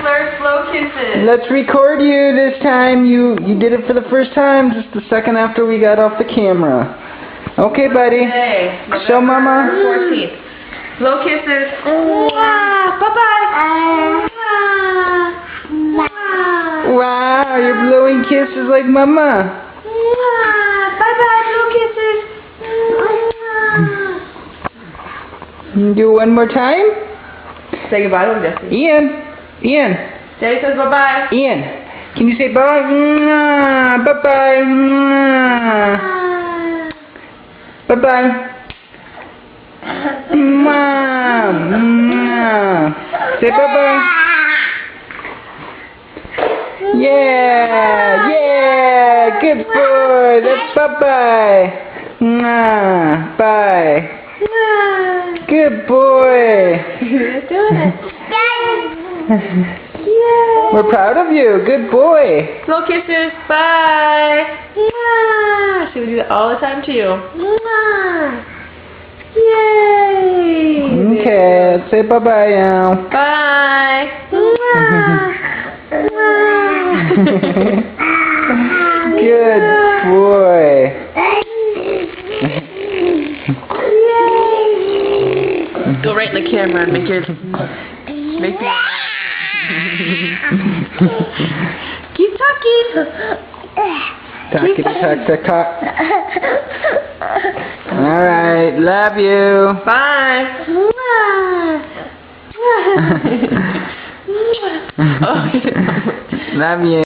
flirt, slow kisses. Let's record you this time. You did it for the first time, just a second after we got off the camera. Okay, buddy. Today, Show Mama. 14th. Slow kisses. Bye-bye. Wow, you're blowing kisses like Mama. Bye-bye, slow kisses. Do one more time. Say goodbye to Jesse. Ian. Daddy says bye-bye. Ian, can you say bye? Bye-bye. Bye-bye. Say bye-bye. Yeah, good boy. That's bye-bye. Bye. Good boy. You're doing it. Yay. We're proud of you. Good boy. Slow kisses. Bye. She would do that all the time to you. Yay. Okay, let's say bye-bye now. Bye. Good boy. Go right in the camera and make me. Keep talking. Talk. All right, love you. Bye. Love you.